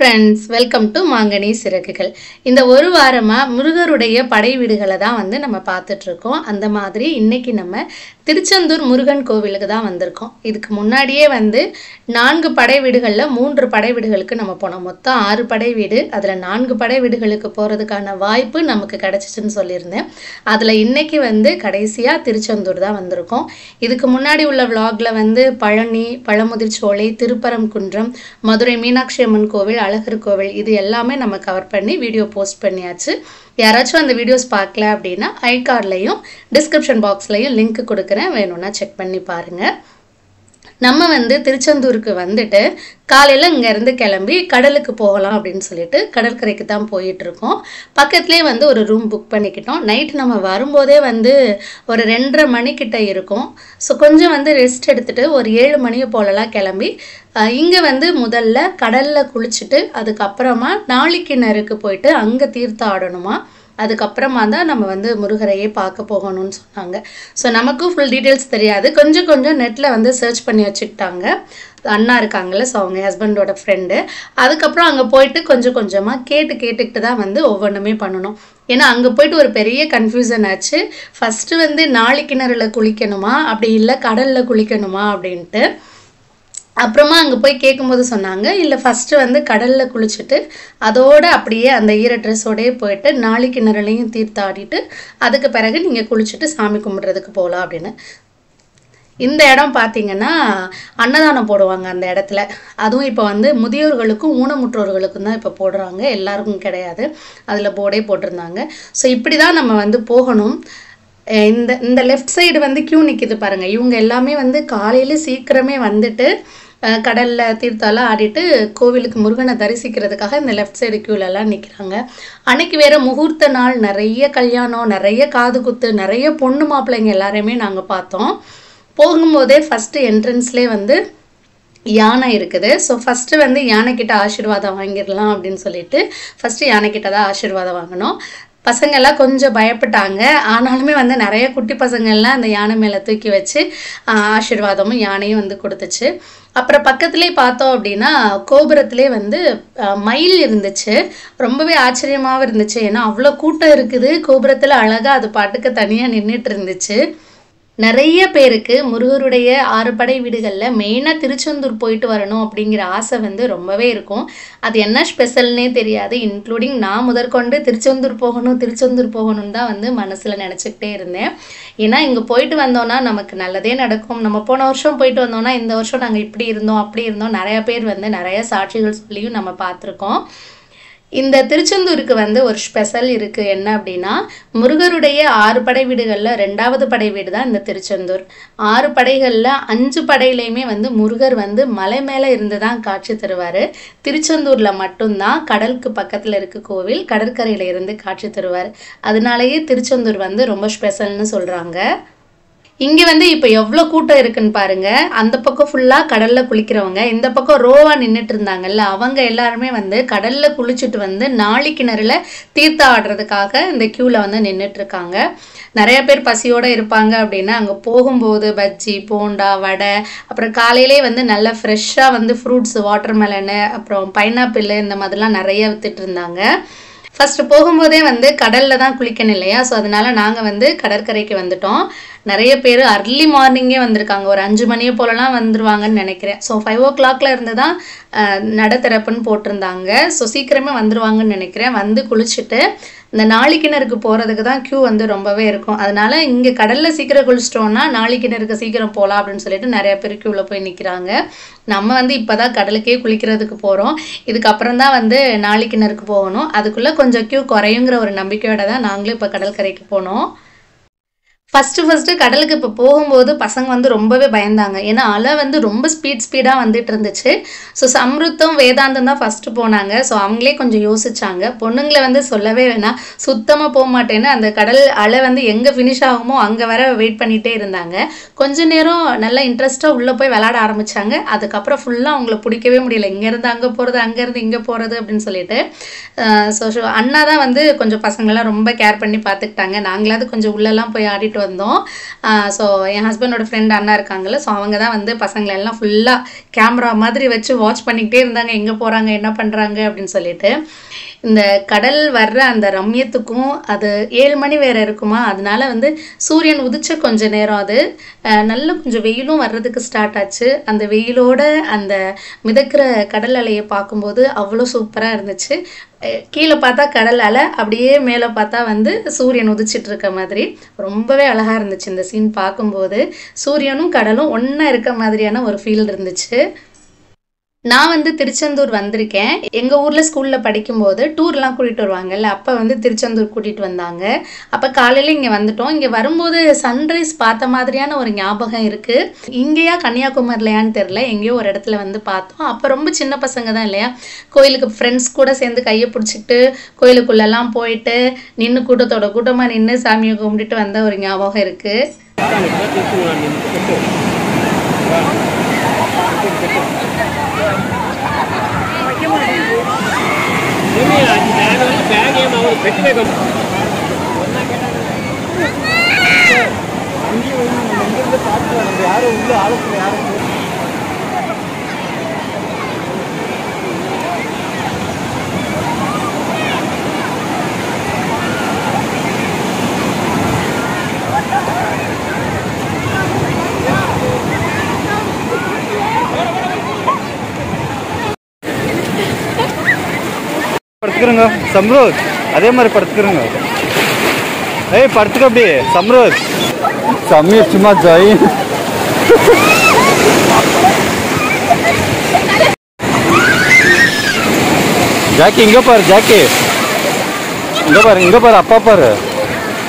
Friends, welcome to மாங்கனி சிறகுகள். இந்த ஒரு வாரமாக முருகருடைய படை வீடுகளை தான் நம்ம பார்த்துட்ருக்கோம். அந்த மாதிரி இன்றைக்கி நம்ம திருச்செந்தூர் முருகன் கோவிலுக்கு தான் வந்திருக்கோம். இதுக்கு முன்னாடியே 4 படை வீடுகளில் 3 படை வீடுகளுக்கு நம்ம போனோம். மொத்தம் 6 படை வீடு. அதில் 4 படை வீடுகளுக்கு போகிறதுக்கான வாய்ப்பு நமக்கு கிடச்சிச்சுன்னு சொல்லியிருந்தேன். அதில் இன்றைக்கி கடைசியாக திருச்செந்தூர் தான் வந்திருக்கோம். இதுக்கு முன்னாடி உள்ள விலாகில் பழனி, பழமுதிர்ச்சோலை, திருப்பரங்குன்றம், மதுரை மீனாட்சி அம்மன் கோவில், அழகர் கோவில் இது எல்லாமே நம்ம கவர் பண்ணி வீடியோ போஸ்ட் பண்ணியாச்சு. யாராச்சும் அந்த வீடியோஸ் பார்க்கல அப்படின்னா ஐகார்ட்லையும் டிஸ்கிரிப்ஷன் பாக்ஸ்லையும் லிங்க் கொடுக்குறேன், வேணும்னா செக் பண்ணி பாருங்கள். நம்ம திருச்செந்தூருக்கு வந்துட்டு காலையில் இங்கேருந்து கிளம்பி கடலுக்கு போகலாம் அப்படின்னு சொல்லிட்டு கடற்கரைக்கு தான் போயிட்டுருக்கோம். பக்கத்துலேயே ஒரு ரூம் புக் பண்ணிக்கிட்டோம். நைட் நம்ம வரும்போதே ஒரு 2:30 மணிக்கிட்ட இருக்கும். ஸோ கொஞ்சம் ரெஸ்ட் எடுத்துகிட்டு ஒரு 7 மணியை போலலாம் கிளம்பி இங்கே முதல்ல கடலில் குளிச்சுட்டு அதுக்கப்புறமா நாளிக்கிணறுக்கு போயிட்டு அங்கே தீர்த்தம் ஆடணுமா. அதுக்கப்புறமா தான் நம்ம முருகரையே பார்க்க போகணும்னு சொன்னாங்க. ஸோ நமக்கும் ஃபுல் டீட்டெயில்ஸ் தெரியாது. கொஞ்சம் நெட்டில் சர்ச் பண்ணி வச்சுக்கிட்டாங்க. அண்ணா இருக்காங்கல்ல, ஸோ அவங்க ஹஸ்பண்டோட ஃப்ரெண்டு. அதுக்கப்புறம் அங்கே போயிட்டு கொஞ்சமாக கேட்டுக்கிட்டு தான் ஒவ்வொன்றுமே பண்ணணும். ஏன்னா அங்கே போயிட்டு ஒரு பெரிய கன்ஃபியூசன் ஆச்சு. ஃபஸ்ட்டு நாளிக்கிணறுல குளிக்கணுமா அப்படி இல்லை கடலில் குளிக்கணுமா அப்படின்ட்டு. அப்புறமா அங்கே போய் கேட்கும்போது சொன்னாங்க, இல்லை ஃபஸ்ட்டு கடலில் குளிச்சுட்டு அதோடு அப்படியே அந்த ஈர ட்ரெஸ்ஸோடையே போயிட்டு நாளிக்கிணறுலையும் தீர்த்தம் ஆடிட்டு அதுக்கு பிறகு நீங்கள் குளிச்சுட்டு சாமி கும்பிட்றதுக்கு போகலாம் அப்படின்னு. இந்த இடம் பார்த்தீங்கன்னா அன்னதானம் போடுவாங்க அந்த இடத்துல. அதுவும் இப்போ முதியோர்களுக்கும் ஊனமுற்றோர்களுக்கும் தான் இப்போ போடுறாங்க, எல்லாருக்கும் கிடையாது. அதில் போர்டே போட்டிருந்தாங்க. ஸோ இப்படி தான் நம்ம போகணும். இந்த லெஃப்ட் சைடு கியூ நிற்கிது பாருங்கள். இவங்க எல்லாமே காலையில் சீக்கிரமே வந்துட்டு கடலில் தீர்த்தாலாம் ஆடிட்டு கோவிலுக்கு முருகனை தரிசிக்கிறதுக்காக இந்த லெஃப்ட் சைடு க்யூலெல்லாம் நிற்கிறாங்க. அன்னைக்கு வேறு முகூர்த்த நாள், நிறைய கல்யாணம், நிறைய காது குத்து, நிறைய பொண்ணு மாப்பிள்ளைங்க எல்லாரையுமே நாங்கள் பார்த்தோம். போகும்போதே ஃபஸ்ட்டு என்ட்ரன்ஸ்லேயே யானை இருக்குது. ஸோ ஃபஸ்ட்டு யானைக்கிட்ட ஆசீர்வாதம் வாங்கிடலாம் அப்படின்னு சொல்லிட்டு ஃபஸ்ட்டு யானைக்கிட்ட தான் ஆசீர்வாதம் வாங்கினோம். பசங்கள்லாம் கொஞ்சம் பயப்பட்டாங்க. ஆனாலுமே நிறைய குட்டி பசங்கள்லாம் அந்த யானை மேலே தூக்கி வச்சு ஆசீர்வாதமும் யானையும் கொடுத்துச்சு. அப்புறம் பக்கத்துலேயே பார்த்தோம் அப்படின்னா கோபுரத்துலேயே மயில் இருந்துச்சு. ரொம்பவே ஆச்சரியமாகவும் இருந்துச்சு. ஏன்னா அவ்வளோ கூட்டம் இருக்குது கோபுரத்தில், அழகாக அது பாட்டுக்கு தனியாக நின்றுட்டு இருந்துச்சு. நிறைய பேருக்கு முருகருடைய 6 படை வீடுகளில் மெயினாக திருச்செந்தூர் போயிட்டு வரணும் அப்படிங்கிற ஆசை ரொம்பவே இருக்கும். அது என்ன ஸ்பெஷல்னே தெரியாது. இன்க்ளூடிங் நான் முதற்கொண்டு திருச்செந்தூர் போகணும்னு தான் மனசில் நினச்சிக்கிட்டே இருந்தேன். ஏன்னா இங்கே போயிட்டு வந்தோன்னா நமக்கு நல்லதே நடக்கும். நம்ம போன வருஷம் போயிட்டு வந்தோன்னா இந்த வருஷம் நாங்கள் இப்படி இருந்தோம் அப்படி இருந்தோம் நிறையா பேர் நிறைய சாட்சிகள் சொல்லியும் நம்ம பார்த்துருக்கோம். இந்த திருச்செந்தூருக்கு ஒரு ஸ்பெஷல் இருக்குது. என்ன அப்படின்னா முருகருடைய 6 படை வீடுகளில் 2வது படை வீடு தான் இந்த திருச்செந்தூர். 6 படைகளில் 5 படையிலையுமே முருகர் மலை மேலே இருந்து தான் காட்சி தருவார். திருச்செந்தூரில் மட்டும்தான் கடலுக்கு பக்கத்தில் இருக்க கோவில் கடற்கரையில் இருந்து காட்சி தருவார். அதனாலேயே திருச்செந்தூர் ரொம்ப ஸ்பெஷல்னு சொல்கிறாங்க. இங்கே இப்போ எவ்வளோ கூட்டம் இருக்குன்னு பாருங்க. அந்த பக்கம் ஃபுல்லாக கடலில் குளிக்கிறவங்க, இந்த பக்கம் ரோவாக நின்றுட்டு இருந்தாங்கல்ல அவங்க எல்லாருமே கடலில் குளிச்சுட்டு நாளிக்கிணறுல தீர்த்தம் ஆடுறதுக்காக இந்த க்யூவில் நின்றுட்டுருக்காங்க. நிறைய பேர் பசியோடு இருப்பாங்க அப்படின்னா அங்கே போகும்போது பஜ்ஜி, போண்டா, வடை, அப்புறம் காலையிலே நல்லா ஃப்ரெஷ்ஷாக ஃப்ரூட்ஸ், வாட்டர்மெலனு, அப்புறம் பைனாப்பிள் இந்த மாதிரிலாம் நிறைய வித்துட்டு இருந்தாங்க. ஃபஸ்ட்டு போகும்போதே கடலில் தான் குளிக்கணும் இல்லையா. ஸோ அதனால் நாங்கள் கடற்கரைக்கு வந்துட்டோம். நிறைய பேர் அர்லி மார்னிங்கே வந்திருக்காங்க. ஒரு 5 மணியை போலலாம் வந்துருவாங்கன்னு நினைக்கிறேன். ஸோ 5 o'clock இருந்து தான் நட திறப்புன்னு போட்டிருந்தாங்க. ஸோ சீக்கிரமே வந்துருவாங்கன்னு நினைக்கிறேன். குளிச்சுட்டு இந்த நாளிக்கிணறுக்கு போகிறதுக்கு தான் க்யூ ரொம்பவே இருக்கும். அதனால் இங்கே கடலில் சீக்கிரம் குளிச்சிட்டோன்னா நாளிக்கிணறுக்கு சீக்கிரம் போகலாம் அப்படின்னு சொல்லிட்டு நிறைய பேர் க்யூவில் போய் நிற்கிறாங்க. நம்ம இப்போ தான் கடலுக்கே குளிக்கிறதுக்கு போகிறோம். இதுக்கப்புறம் தான் நாளிக்கிணறுக்கு போகணும். அதுக்குள்ளே கொஞ்சம் க்யூ குறையுங்கிற ஒரு நம்பிக்கையோடு தான் நாங்களும் இப்போ கடற்கரைக்கு போனோம். ஃபஸ்ட்டு கடலுக்கு இப்போ போகும்போது பசங்க ரொம்பவே பயந்தாங்க. ஏன்னா அலை ரொம்ப ஸ்பீடாக வந்துட்டு இருந்துச்சு. ஸோ சம்ருத்தம், வேதாந்தம் தான் ஃபஸ்ட்டு போனாங்க. ஸோ அவங்களே கொஞ்சம் யோசிச்சாங்க. பொண்ணுங்களை சொல்லவே வேணாம், சுத்தமாக போக மாட்டேன்னு அந்த கடல் அலை எங்கே ஃபினிஷ் ஆகுமோ அங்கே வர வெயிட் பண்ணிகிட்டே இருந்தாங்க. கொஞ்ச நேரம் நல்லா இன்ட்ரெஸ்ட்டாக உள்ளே போய் விளாட ஆரம்பித்தாங்க. அதுக்கப்புறம் ஃபுல்லாக அவங்கள பிடிக்கவே முடியல. இங்கேருந்து அங்கே போகிறது, அங்கேருந்து இங்கே போகிறது அப்படின்னு சொல்லிட்டு. ஸோ அண்ணா தான் கொஞ்சம் பசங்களாம் ரொம்ப கேர் பண்ணி பார்த்துக்கிட்டாங்க. நாங்களாவது கொஞ்சம் உள்ளெல்லாம் போய் ஆடிட்டு வந்தோம். ஸோ என் ஹஸ்பண்டோட ஃப்ரெண்ட் அண்ணா இருக்காங்கல்ல, ஸோ அவங்க தான் வந்து பசங்களை எல்லாம் ஃபுல்லாக கேமரா மாதிரி வச்சு வாட்ச் பண்ணிக்கிட்டே இருந்தாங்க, எங்கே போகிறாங்க என்ன பண்ணுறாங்க அப்படின்னு சொல்லிட்டு. இந்த கடல் வர்ற அந்த ரம்யத்துக்கும் அது 7 மணி வேறு இருக்குமா, அதனால வந்து சூரியன் உதிச்ச கொஞ்ச நேரம் அது நல்ல கொஞ்சம் வெயிலும் வர்றதுக்கு ஸ்டார்ட் ஆச்சு. அந்த வெயிலோட அந்த மிதக்கிற கடல் அலையை பார்க்கும்போது அவ்வளோ சூப்பராக இருந்துச்சு. கீழே பார்த்தா கடல் அலை, அப்படியே மேலே பார்த்தா வந்து சூரியன் உதிச்சிட்டு இருக்க மாதிரி ரொம்பவே அழகாக இருந்துச்சு. இந்த சீன் பார்க்கும்போது சூரியனும் கடலும் ஒன்றா இருக்க மாதிரியான ஒரு ஃபீல் இருந்துச்சு. நான் வந்து திருச்செந்தூர் வந்திருக்கேன். எங்கள் ஊரில் ஸ்கூலில் படிக்கும்போது டூர்லாம் கூட்டிகிட்டு வருவாங்கல்ல, அப்போ வந்து திருச்செந்தூர் கூட்டிகிட்டு வந்தாங்க. அப்போ காலையில் இங்கே வந்துட்டோம். இங்கே வரும்போது சன்ரைஸ் பார்த்த மாதிரியான ஒரு ஞாபகம் இருக்குது. இங்கேயா கன்னியாகுமரிலையான்னு தெரில, எங்கேயோ ஒரு இடத்துல வந்து பார்த்தோம். அப்போ ரொம்ப சின்ன பசங்க தான் இல்லையா, கோயிலுக்கு ஃப்ரெண்ட்ஸ் கூட சேர்ந்து கையை பிடிச்சிக்கிட்டு கோயிலுக்குள்ளெல்லாம் போயிட்டு நின்று கூட்டத்தோட கூட்டமாக நின்று சாமியை கும்பிட்டுட்டு வந்த ஒரு ஞாபகம் இருக்குது. படுத்துக்கிறோங்க சம்ரோத், அதே மாதிரி படுத்துக்கிறோங்க. ஏய் படுத்துக்க அப்படி சம்ரோத். சமீர் சும்மா ஜாயின். ஜாக்கி இங்கே பாரு, ஜாக்கி இங்கே பாரு அப்பா பாரு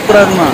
கூடாதுமா.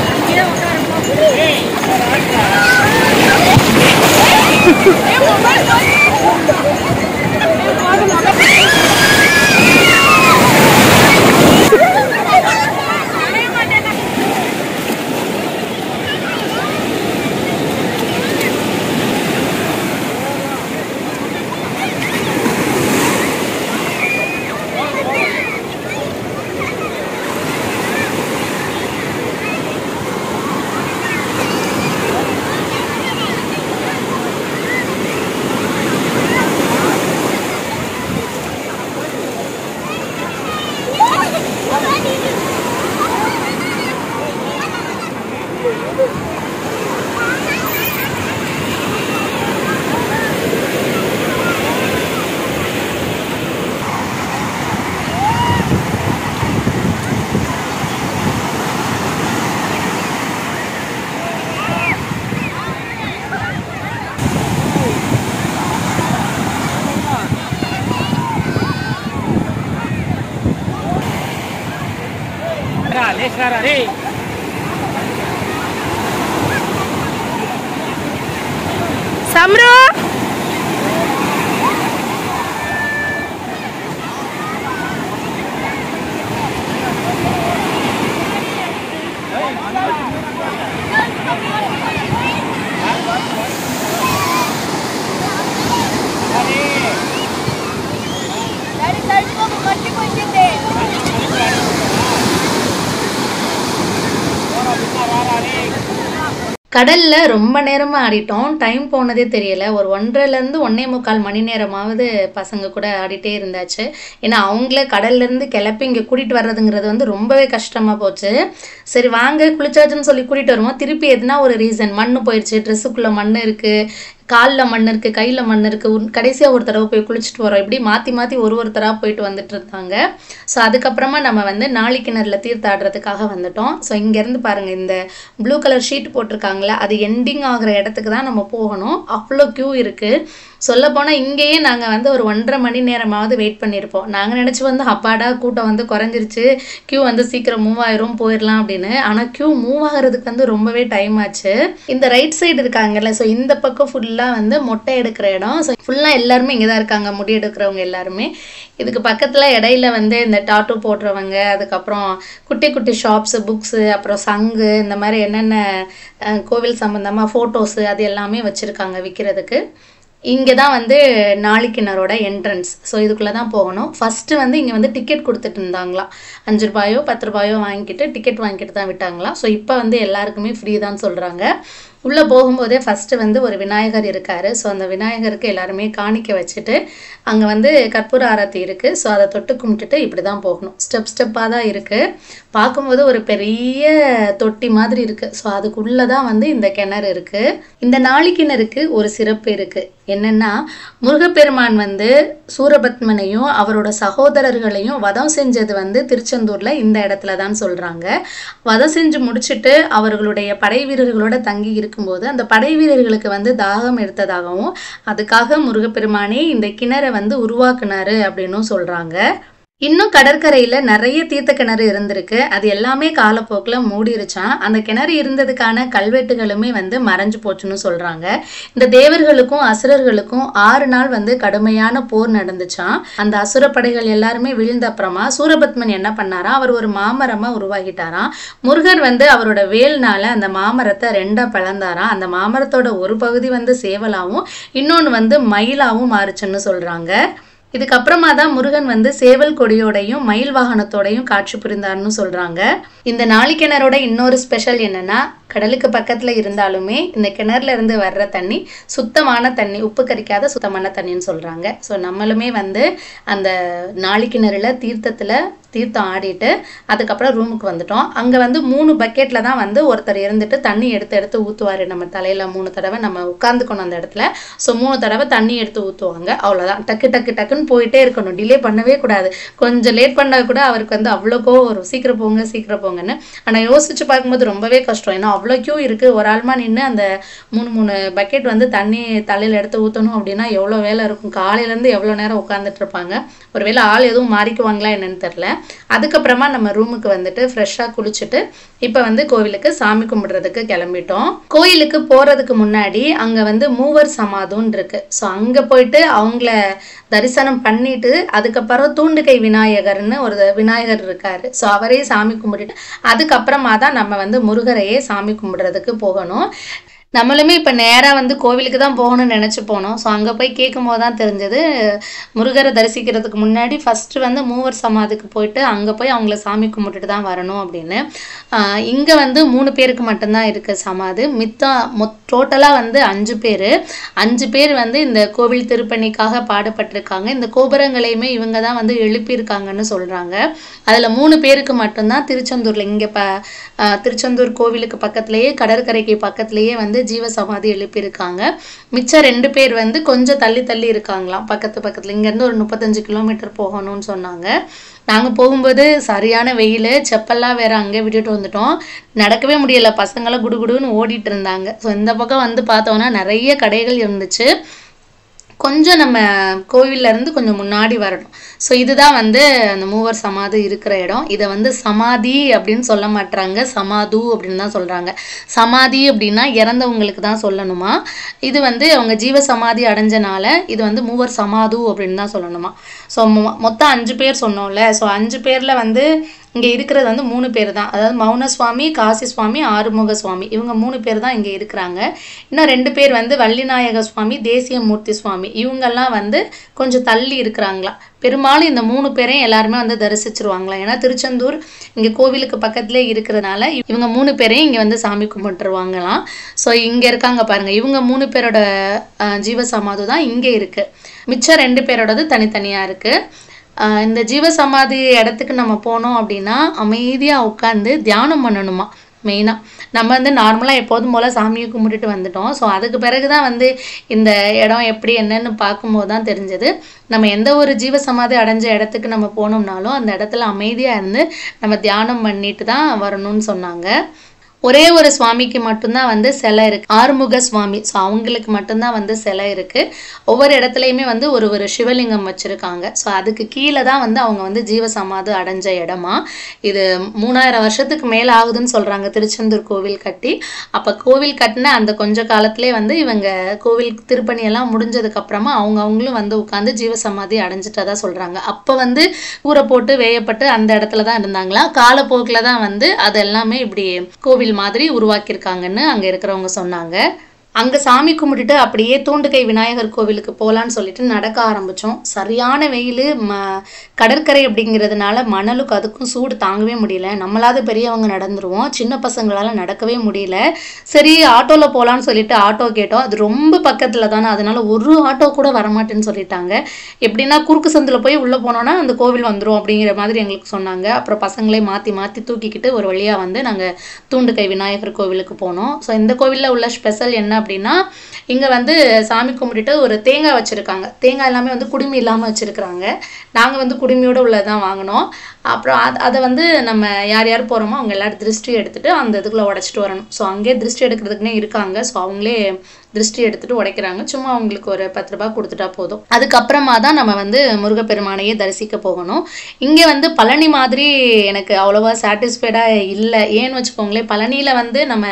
சம்ரு கடல்ல ரொம்ப நேரமா ஆடிட்டோம். டைம் போனதே தெரியல. ஒரு 1.5லேருந்து 1.25 மணி நேரமாவது பசங்க கூட ஆடிட்டே இருந்தாச்சு. ஏன்னா அவங்கள கடல்ல இருந்து கிளப்பி இங்கே கூட்டிட்டு வர்றதுங்கிறது வந்து ரொம்பவே கஷ்டமா போச்சு. சரி வாங்க குளிச்சாச்சுன்னு சொல்லி கூட்டிட்டு வருவோம். திருப்பி எதுனா ஒரு ரீசன், மண்ணு போயிடுச்சு, ட்ரெஸ்ஸுக்குள்ள மண் இருக்கு, காலில் மண் இருக்குது, கையில் மண் இருக்குது, கடைசியாக ஒரு தடவை போய் குளிச்சுட்டு வரோம். இப்படி மாற்றி மாற்றி ஒருத்தராக போயிட்டு வந்துட்டு இருந்தாங்க. ஸோ அதுக்கப்புறமா நம்ம வந்து நாளிக்கிணறுல தீர்த்தாடுறதுக்காக வந்துட்டோம். ஸோ இங்கேருந்து பாருங்கள், இந்த ப்ளூ கலர் ஷீட் போட்டிருக்காங்களே, அது எண்டிங் ஆகிற இடத்துக்கு தான் நம்ம போகணும். அவ்வளோ க்யூ இருக்குது. சொல்லப்போனால் இங்கேயே நாங்கள் வந்து ஒரு 1.5 மணி நேரமாவது வெயிட் பண்ணியிருப்போம். நாங்கள் நினச்சி வந்து அப்பாடா கூட்டம் வந்து குறைஞ்சிருச்சு, க்யூ வந்து சீக்கிரம் மூவ் ஆயிரும், போயிடலாம் அப்படின்னு. ஆனால் க்யூ மூவ் ஆகிறதுக்கு வந்து ரொம்பவே டைம் ஆச்சு. இந்த ரைட் சைடு இருக்காங்கல்ல, ஸோ இந்த பக்கம் ஃபுல்லாக வந்து மொட்டை எடுக்கிற இடம். ஸோ ஃபுல்லாக எல்லாருமே இங்கே தான் இருக்காங்க, முடி எடுக்கிறவங்க எல்லாருமே. இதுக்கு பக்கத்தில் இடையில வந்து இந்த டாட்டூ போடுறவங்க, அதுக்கப்புறம் குட்டி குட்டி ஷாப்ஸு, புக்ஸு, அப்புறம் சங்கு, இந்த மாதிரி என்னென்ன கோவில் சம்மந்தமாக ஃபோட்டோஸு அது எல்லாமே வச்சுருக்காங்க விற்கிறதுக்கு. இங்கே தான் வந்து நாளிக்கிணரோட என்ட்ரன்ஸ். ஸோ இதுக்குள்ளே தான் போகணும். ஃபஸ்ட்டு வந்து இங்கே வந்து டிக்கெட் கொடுத்துட்டு இருந்தாங்களாம். 5 ரூபாயோ 10 ரூபாயோ வாங்கிட்டு டிக்கெட் வாங்கிட்டு தான் விட்டாங்களாம். ஸோ இப்போ வந்து எல்லாருக்குமே ஃப்ரீ தான் சொல்கிறாங்க. உள்ளே போகும்போதே ஃபஸ்ட்டு வந்து ஒரு விநாயகர் இருக்கார். ஸோ அந்த விநாயகருக்கு எல்லாருமே காணிக்க வச்சுட்டு அங்கே வந்து கற்பூர ஆரத்தி இருக்குது. ஸோ அதை தொட்டு கும்பிட்டுட்டு இப்படி தான் போகணும். ஸ்டெப்பாக தான் இருக்குது. பார்க்கும்போது ஒரு பெரிய தொட்டி மாதிரி இருக்குது. ஸோ அதுக்குள்ளே தான் வந்து இந்த கிணறு இருக்குது. இந்த நாளிக்கிணறுக்கு ஒரு சிறப்பு இருக்குது. என்னென்னா, முருகப்பெருமான் வந்து சூரபத்மனையும் அவரோட சகோதரர்களையும் வதம் செஞ்சது வந்து திருச்செந்தூரில் இந்த இடத்துல தான் சொல்கிறாங்க. வதம் செஞ்சு முடிச்சுட்டு அவர்களுடைய படை வீரர்களோட தங்கி இருக்கும்போது அந்த படை வீரர்களுக்கு வந்து தாகம் எடுத்ததாகவும் அதுக்காக முருகப்பெருமானே இந்த கிணறை வந்து உருவாக்குனாரு அப்படின்னும் சொல்கிறாங்க. இன்னும் கடற்கரையில் நிறைய தீர்த்த கிணறு இருந்திருக்கு. அது எல்லாமே காலப்போக்கில் மூடிருச்சான். அந்த கிணறு இருந்ததுக்கான கல்வெட்டுகளுமே வந்து மறைஞ்சு போச்சுன்னு சொல்கிறாங்க. இந்த தேவர்களுக்கும் அசுரர்களுக்கும் 6 நாள் வந்து கடுமையான போர் நடந்துச்சான். அந்த அசுர படைகள் எல்லாருமே விழுந்த அப்புறமா சூரபத்மன் என்ன பண்ணாரா, அவர் ஒரு மாமரமாக உருவாகிட்டாராம். முருகர் வந்து அவரோட வேல்னால அந்த மாமரத்தை 2ஆ பிளந்தாராம். அந்த மாமரத்தோட ஒரு பகுதி வந்து சேவலாவும் இன்னொன்று வந்து மயிலாவும் மாறுச்சுன்னு சொல்கிறாங்க. இதுக்கப்புறமா தான் முருகன் வந்து சேவல் கொடியோடையும் மயில் வாகனத்தோடையும் காட்சி புரிந்தார்னு சொல்கிறாங்க. இந்த நாளிக்கிணரோட இன்னொரு ஸ்பெஷல் என்னென்னா, கடலுக்கு பக்கத்தில் இருந்தாலுமே இந்த கிணறுல இருந்து வர்ற தண்ணி சுத்தமான தண்ணி, உப்பு கரிக்காத சுத்தமான தண்ணின்னு சொல்கிறாங்க. ஸோ நம்மளுமே வந்து அந்த நாளிக்கிணறுல தீர்த்தம் ஆடிட்டு அதுக்கப்புறம் ரூமுக்கு வந்துட்டோம். அங்கே வந்து 3 பக்கெட்டில் தான் வந்து ஒருத்தர் இருந்துட்டு தண்ணி எடுத்து ஊற்றுவார். நம்ம தலையில் 3 தடவை நம்ம உட்காந்துக்கணும் அந்த இடத்துல. ஸோ 3 தடவை தண்ணி எடுத்து ஊற்றுவாங்க. அவ்வளோதான். டக்குன்னு போயிட்டே இருக்கணும். டிலே பண்ணவே கூடாது. கொஞ்சம் லேட் பண்ணால் கூட அவருக்கு வந்து அவ்வளோ கோவம் வரும். சீக்கிரம் போங்கன்னு. ஆனால் யோசிச்சு பார்க்கும்போது ரொம்பவே கஷ்டம். ஏன்னா அவ்வளோ கியூ இருக்குது. ஒரு ஆள்மா நின்று அந்த 3 பக்கெட் வந்து தண்ணி தலையில் எடுத்து ஊற்றணும் அப்படின்னா எவ்வளோ வேலை இருக்கும். காலையிலேருந்து எவ்வளோ நேரம் உட்காந்துட்டு இருப்பாங்க. ஒருவேளை ஆள் எதுவும் மாறிக்குவாங்களா என்னன்னு தெரில. அதுக்கப்புறமா நம்ம ரூமுக்கு வந்துட்டு ஃப்ரெஷ்ஷாக குளிச்சுட்டு இப்போ வந்து கோவிலுக்கு சாமி கும்பிடுறதுக்கு கிளம்பிட்டோம். கோயிலுக்கு போகிறதுக்கு முன்னாடி அங்கே வந்து மூவர் சமாதுன்னு இருக்கு. ஸோ அங்கே போயிட்டு அவங்கள தரிசனம் பண்ணிட்டு அதுக்கப்புறம் தூண்டுகை விநாயகர்னு ஒரு விநாயகர் இருக்காரு. ஸோ அவரே சாமி கும்பிட்டுட்டு அதுக்கப்புறமா தான் நம்ம வந்து முருகரையே சாமி கும்பிடுறதுக்கு போகணும். நம்மளுமே இப்போ நேராக வந்து கோவிலுக்கு தான் போகணும்னு நினச்சி போனோம். ஸோ அங்கே போய் கேட்கும் போது தான் தெரிஞ்சது, முருகரை தரிசிக்கிறதுக்கு முன்னாடி ஃபஸ்ட்டு வந்து மூவர் சமாதிக்கு போயிட்டு அங்கே போய் அவங்கள சாமி கும்பிட்டுட்டு தான் வரணும் அப்படின்னு. இங்கே வந்து 3 பேருக்கு மட்டும்தான் இருக்குது சமாதி. டோட்டலாக வந்து 5 பேர் வந்து இந்த கோவில் திருப்பணிக்காக பாடுபட்டிருக்காங்க. இந்த கோபுரங்களையுமே இவங்க தான் வந்து எழுப்பியிருக்காங்கன்னு சொல்கிறாங்க. அதில் 3 பேருக்கு மட்டும்தான் திருச்செந்தூரில் இங்கே திருச்செந்தூர் கோவிலுக்கு பக்கத்துலேயே கடற்கரைக்கு பக்கத்துலேயே வந்து ஜீவ சமாதி எழுப்பியிருக்காங்க. மிச்சம் 2 பேர் வந்து கொஞ்சம் தள்ளி இருக்காங்களாம் பக்கத்தில். இங்கேருந்து ஒரு 35 கிலோமீட்டர் போகணும்னு சொன்னாங்க. நாங்கள் போகும்போது சரியான வெயில், செப்பல்லாம் வேற அங்கே விட்டுட்டு வந்துட்டோம். நடக்கவே முடியலை. பசங்களாம் குடுகுடுன்னு ஓடிட்டு இருந்தாங்க. ஸோ இந்த பக்கம் வந்து பார்த்தோன்னா நிறைய கடைகள் இருந்துச்சு. கொஞ்சம் நம்ம கோவிலேருந்து கொஞ்சம் முன்னாடி வரணும். ஸோ இதுதான் வந்து அந்த மூவர் சமாதி இருக்கிற இடம். இதை வந்து சமாதி அப்படின்னு சொல்ல மாட்டாங்க, சமாது அப்படின்னு தான் சொல்கிறாங்க. சமாதி அப்படின்னா இறந்தவங்களுக்கு தான் சொல்லணுமா. இது வந்து அவங்க ஜீவ சமாதி அடைஞ்சனால இது வந்து மூவர் சமாது அப்படின்னு தான் சொல்லணுமா. ஸோ மொத்தம் 5 பேர் சொன்னோம்ல. ஸோ 5 பேரில் வந்து இங்கே இருக்கிறது வந்து 3 பேர் தான். அதாவது மௌன சுவாமி, காசி சுவாமி, ஆறுமுக சுவாமி, இவங்க 3 பேர் தான் இங்கே இருக்கிறாங்க. இன்னும் 2 பேர் வந்து வள்ளிநாயக சுவாமி, தேசிய மூர்த்தி சுவாமி, இவங்கெல்லாம் வந்து கொஞ்சம் தள்ளி இருக்கிறாங்களா. பெரும்பாலும் இந்த 3 பேரையும் எல்லாருமே வந்து தரிசிச்சிருவாங்களாம். ஏன்னா திருச்செந்தூர் இங்கே கோவிலுக்கு பக்கத்துலேயே இருக்கிறதுனால இவங்க 3 பேரையும் இங்கே வந்து சாமி கும்பிட்டுருவாங்களாம். ஸோ இங்கே இருக்காங்க பாருங்கள், இவங்க 3 பேரோட ஜீவ சமாதி தான் இங்கே இருக்குது. மிச்சம் 2 பேரோடது தனித்தனியாக இருக்குது. இந்த ஜீவ சமாதி இடத்துக்கு நம்ம போனோம் அப்படின்னா அமைதியாக உட்காந்து தியானம் பண்ணணுமா. மெயினாக நம்ம வந்து நார்மலாக எப்போதும் போல் சாமியை கும்பிட்டுட்டு வந்துட்டோம். ஸோ அதுக்கு பிறகு தான் வந்து இந்த இடம் எப்படி என்னன்னு பார்க்கும்போது தான் தெரிஞ்சது. நம்ம எந்த ஒரு ஜீவ சமாதி அடைஞ்ச இடத்துக்கு நம்ம போனோம்னாலும் அந்த இடத்துல அமைதியாக இருந்து நம்ம தியானம் பண்ணிட்டு தான் வரணும்னு சொன்னாங்க. ஒரே ஒரு சுவாமிக்கு மட்டும்தான் வந்து சிலை இருக்குது, ஆறுமுக சுவாமி. ஸோ அவங்களுக்கு மட்டும்தான் வந்து சிலை இருக்குது. ஒவ்வொரு இடத்துலையுமே வந்து ஒரு சிவலிங்கம் வச்சுருக்காங்க. ஸோ அதுக்கு கீழே தான் வந்து அவங்க வந்து ஜீவ சமாதி அடைஞ்ச இடமா. இது 3000 வருஷத்துக்கு மேலே ஆகுதுன்னு சொல்கிறாங்க திருச்செந்தூர் கோவில் கட்டி. அப்போ கோவில் கட்டின அந்த கொஞ்ச காலத்திலே வந்து இவங்க கோவில் திருப்பணியெல்லாம் முடிஞ்சதுக்கப்புறமா அவங்களும் வந்து உட்காந்து ஜீவ சமாதி அடைஞ்சிட்டதா சொல்கிறாங்க. அப்போ வந்து கூரை போட்டு வேயப்பட்டு அந்த இடத்துல தான் இருந்தாங்களா. காலப்போக்கில் தான் வந்து அது எல்லாமே இப்படி கோவில் மாதிரி உருவாக்கியிருக்காங்கன்னு அங்கே இருக்கிறவங்க சொன்னாங்க. அங்கே சாமி கும்பிட்டுட்டு அப்படியே தூண்டுகை விநாயகர் கோவிலுக்கு போகலான்னு சொல்லிட்டு நடக்க ஆரம்பித்தோம். சரியான வெயில், கடற்கரை அப்படிங்கிறதுனால மணலுக்கு அதுக்கும் சூடு தாங்கவே முடியல. நம்மளாவது பெரியவங்க நடந்துருவோம், சின்ன பசங்களால் நடக்கவே முடியல. சரி ஆட்டோவில் போகலான்னு சொல்லிட்டு ஆட்டோ கேட்டோம். அது ரொம்ப பக்கத்தில் தானே, அதனால ஒரு ஆட்டோ கூட வரமாட்டேன்னு சொல்லிட்டாங்க. எப்படின்னா குறுக்கு சந்தில் போய் உள்ளே போனோன்னா அந்த கோவில் வந்துடும் அப்படிங்கிற மாதிரி எங்களுக்கு சொன்னாங்க. அப்புறம் பசங்களே மாற்றி மாற்றி தூக்கிக்கிட்டு ஒரு வழியாக வந்து நாங்கள் தூண்டுகை விநாயகர் கோவிலுக்கு போனோம். ஸோ இந்த கோவிலில் உள்ள ஸ்பெஷல் என்ன அப்படின்னா, இங்கே வந்து சாமி கும்பிட்டுட்டு ஒரு தேங்காய் வச்சுருக்காங்க. தேங்காய் எல்லாமே வந்து குடுமி இல்லாமல் வச்சுருக்குறாங்க. நாங்கள் வந்து குடுமியோடு உள்ளதான் வாங்கினோம். அப்புறம் அதை வந்து நம்ம யார் யார் போகிறோமோ அவங்க எல்லாரும் திருஷ்டி எடுத்துகிட்டு அந்த இதுக்குள்ளே உடைச்சிட்டு வரணும். ஸோ அங்கேயே திருஷ்டி எடுக்கிறதுக்குன்னே இருக்காங்க. ஸோ அவங்களே திருஷ்டி எடுத்துகிட்டு உடைக்கிறாங்க. சும்மா அவங்களுக்கு ஒரு 10 ரூபாய் கொடுத்துட்டா போதும். அதுக்கப்புறமா தான் நம்ம வந்து முருகப்பெருமானையே தரிசிக்க போகணும். இங்கே வந்து பழனி மாதிரி எனக்கு அவ்வளோவா சாட்டிஸ்ஃபைடாக இல்லை. ஏன்னு வச்சுக்கோங்களேன், பழனியில் வந்து நம்ம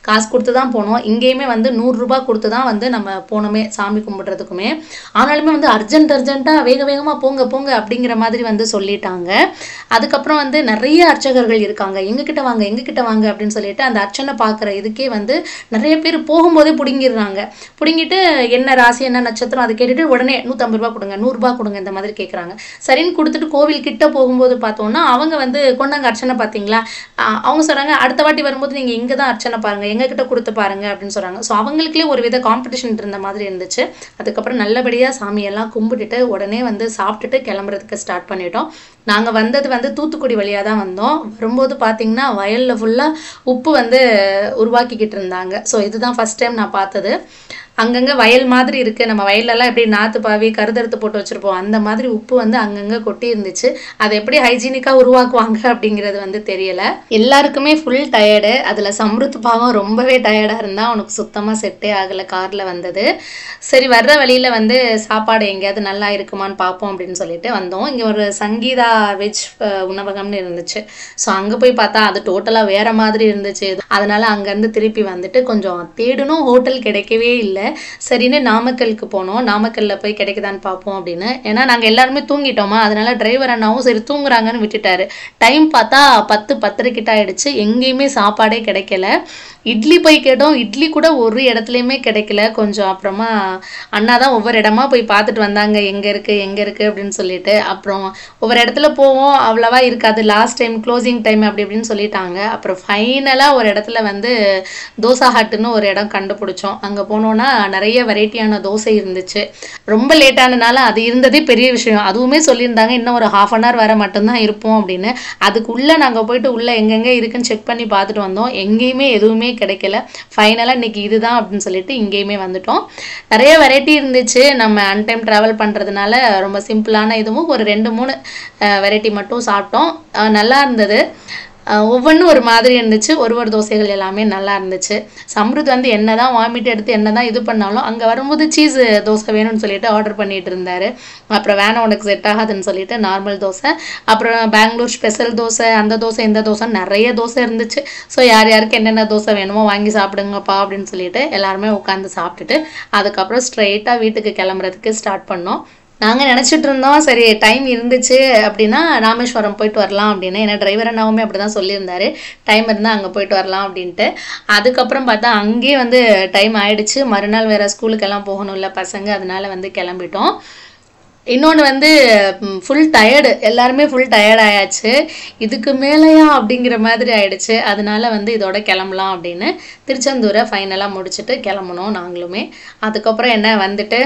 காசு கொடுத்து தான் போனோம். இங்கேயுமே வந்து 100 ரூபாய் கொடுத்து தான் வந்து நம்ம போனோமே சாமி கும்பிட்றதுக்குமே. ஆனாலுமே வந்து அர்ஜென்ட்டாக வேகமாக போங்க போங்க அப்படிங்கிற மாதிரி வந்து சொல்லிட்டாங்க. அதுக்கப்புறம் வந்து நிறைய அர்ச்சகர்கள் இருக்காங்க. எங்ககிட்ட வாங்க அப்படின்னு சொல்லிட்டு அந்த அர்ச்சனை பார்க்குற இதுக்கே வந்து நிறைய பேர் போகும்போதே பிடுங்கிட்டு என்ன ராசி என்ன நட்சத்திரம் அதை கேட்டுட்டு உடனே 150 ரூபாய் கொடுங்க, 100 ரூபாய் கொடுங்க இந்த மாதிரி கேட்குறாங்க. சரின்னு கொடுத்துட்டு கோவில் கிட்ட போகும்போது பார்த்தோம்னா அவங்க வந்து கொண்டாங்க அர்ச்சனை பார்த்தீங்களா, அவங்க சொல்கிறாங்க அடுத்த வாட்டி வரும்போது நீங்கள் இங்கே தான் அர்ச்சனை பாருங்கள், எங்ககிட்ட கொடுத்து பாருங்க அப்படின்னு சொல்கிறாங்க. ஸோ அவங்களுக்குள்ளே ஒரு வித காம்படிஷன் இருந்த மாதிரி இருந்துச்சு. அதுக்கப்புறம் நல்லபடியாக சாமியெல்லாம் கும்பிட்டுட்டு உடனே வந்து சாப்பிட்டுட்டு கிளம்புறதுக்கு ஸ்டார்ட் பண்ணிட்டோம். நாங்கள் வந்தது வந்து தூத்துக்குடி வழியாக தான் வந்தோம். வரும்போது பார்த்தீங்கன்னா வயலில் ஃபுல்லாக உப்பு வந்து உருவாக்கிக்கிட்டு இருந்தாங்க. ஸோ இதுதான் ஃபஸ்ட் டைம் நான் பார்த்தது. அங்கங்கே வயல் மாதிரி இருக்குது. நம்ம வயலெல்லாம் எப்படி நாற்று பாவி கருதறுத்து போட்டு வச்சுருப்போம், அந்த மாதிரி உப்பு வந்து அங்கங்கே கொட்டி இருந்துச்சு. அதை எப்படி ஹைஜீனிக்காக உருவாக்குவாங்க அப்படிங்கிறது வந்து தெரியலை. எல்லாருக்குமே ஃபுல் டயர்டு. அதில் சம்ருத் பாவம் ரொம்பவே டயர்டாக இருந்தால் அவனுக்கு சுத்தமாக செட்டே ஆகலை காரில் வந்தது. சரி வர்ற வழியில் வந்து சாப்பாடு எங்கேயாவது நல்லா இருக்குமான்னு பார்ப்போம் அப்படின்னு சொல்லிட்டு வந்தோம். இங்கே ஒரு சங்கீதா வெஜ் உணவகம்னு இருந்துச்சு. ஸோ அங்கே போய் பார்த்தா அது டோட்டலாக வேறு மாதிரி இருந்துச்சு. அதனால் அங்கேருந்து திருப்பி வந்துட்டு கொஞ்சம் தேடணும், ஹோட்டல் கிடைக்கவே இல்லை. சரின்னு நாமக்கலுக்கு போனோம். நாமக்கல்ல போய் கிடைக்குதான்னு பார்ப்போம் அப்படின்னு. ஏன்னா நாங்கள் எல்லாருமே தூங்கிட்டோமா, அதனால டிரைவர் அண்ணாவும் சரி தூங்குறாங்கன்னு விட்டுட்டாரு. டைம் பார்த்தா 10-10:30 கிட்ட ஆயிடுச்சு. எங்கேயுமே சாப்பாடே கிடைக்கல. இட்லி போய் கேட்டோம், இட்லி கூட ஒரு இடத்துலையுமே கிடைக்கல. கொஞ்சம் அப்புறமா அண்ணா தான் ஒவ்வொரு இடமா போய் பார்த்துட்டு வந்தாங்க, எங்கே இருக்குது அப்படின்னு சொல்லிட்டு. அப்புறம் ஒவ்வொரு இடத்துல போவோம், அவ்வளவா இருக்காது, லாஸ்ட் டைம் க்ளோசிங் டைம் அப்படி இப்படின்னு சொல்லிட்டாங்க. அப்புறம் ஃபைனலாக ஒரு இடத்துல வந்து தோசா ஹட்டுன்னு ஒரு இடம் கண்டுபிடிச்சோம். அங்கே போனோன்னா நிறைய வெரைட்டியான தோசை இருந்துச்சு. ரொம்ப லேட்டானனால அது இருந்ததே பெரிய விஷயம். அதுவுமே சொல்லியிருந்தாங்க இன்னும் ஒரு 1/2 hour வர மட்டும்தான் இருப்போம் அப்படின்னு. அதுக்குள்ளே நாங்கள் போயிட்டு உள்ளே எங்கெங்கே இருக்குன்னு செக் பண்ணி பார்த்துட்டு வந்தோம். எங்கேயுமே எதுவுமே கிடைக்கல. ஃபைனலாக இன்னைக்கு இதுதான் அப்படின்னு சொல்லிட்டு இங்கேயுமே வந்துட்டோம். நிறைய வெரைட்டி இருந்துச்சு. நம்ம அன்டைம் ட்ராவல் பண்ணுறதுனால ரொம்ப சிம்பிளான இதுவும் ஒரு 2-3 வெரைட்டி மட்டும் சாப்பிட்டோம். நல்லா இருந்தது. ஒவ்வொன்றும் ஒரு மாதிரி இருந்துச்சு. ஒரு தோசைகள் எல்லாமே நல்லா இருந்துச்சு. சம்ருத் வந்து என்ன தான் வாமிட் எடுத்து என்ன தான் இது பண்ணாலும் அங்கே வரும்போது சீஸ் தோசை வேணும்னு சொல்லிட்டு ஆர்டர் பண்ணிட்டு இருந்தாரு. அப்புறம் வேணாம் உனக்கு செட் ஆகாதுன்னு சொல்லிட்டு நார்மல் தோசை, அப்புறம் பெங்களூர் ஸ்பெஷல் தோசை, அந்த தோசை இந்த தோசை நிறைய தோசை இருந்துச்சு. ஸோ யாருக்கு என்னென்ன தோசை வேணுமோ வாங்கி சாப்பிடுங்கப்பா அப்படின்னு சொல்லிட்டு எல்லாருமே உட்காந்து சாப்பிட்டுட்டு அதுக்கப்புறம் ஸ்ட்ரெயிட்டாக வீட்டுக்கு கிளம்புறதுக்கு ஸ்டார்ட் பண்ணோம். நாங்கள் நினச்சிட்டு இருந்தோம் சரி டைம் இருந்துச்சு அப்படின்னா ராமேஸ்வரம் போயிட்டு வரலாம் அப்படின்னு. ஏன்னா டிரைவர் அண்ணாவுமே அப்படி தான் சொல்லியிருந்தாரு, டைம் இருந்தால் அங்கே போயிட்டு வரலாம் அப்படின்ட்டு. அதுக்கப்புறம் பார்த்தா அங்கேயே வந்து டைம் ஆயிடுச்சு. மறுநாள் வேறு ஸ்கூலுக்கெல்லாம் போகணும்ல பசங்க, அதனால வந்து கிளம்பிட்டோம். இன்னொன்று வந்து ஃபுல் டயர்டு, எல்லாருமே ஃபுல் டயர்ட் ஆயாச்சு. இதுக்கு மேலேயா அப்படிங்கிற மாதிரி ஆயிடுச்சு. அதனால வந்து இதோட கிளம்பலாம் அப்படின்னு திருச்செந்தூரை ஃபைனலாக முடிச்சுட்டு கிளம்பணும் நாங்களுமே. அதுக்கப்புறம் என்ன வந்துட்டு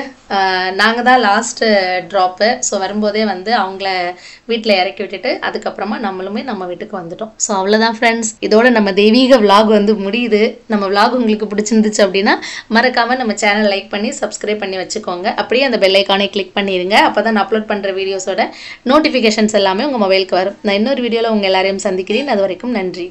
நாங்கள் தான் லாஸ்ட்டு ட்ராப்பு. ஸோ வரும்போதே வந்து அவங்கள வீட்டில் இறக்கி விட்டுட்டு அதுக்கப்புறமா நம்மளுமே நம்ம வீட்டுக்கு வந்துட்டோம். ஸோ அவ்வளோதான் ஃப்ரெண்ட்ஸ், இதோட நம்ம தெய்வீக விலாக் வந்து முடியுது. நம்ம விலாக் உங்களுக்கு பிடிச்சிருந்துச்சு அப்படின்னா மறக்காமல் நம்ம சேனல் லைக் பண்ணி சப்ஸ்கிரைப் பண்ணி வச்சுக்கோங்க. அப்படியே அந்த பெல் ஐக்கானை கிளிக் பண்ணிடுங்க. அப்போ தான் அப்லோட் பண்ணுற வீடியோஸோட நோட்டிஃபிகேஷன்ஸ் எல்லாமே உங்கள் மொபைலுக்கு வரும். நான் இன்னொரு வீடியோவில் உங்கள் எல்லாரையும் சந்திக்கிறேன். அது வரைக்கும் நன்றி.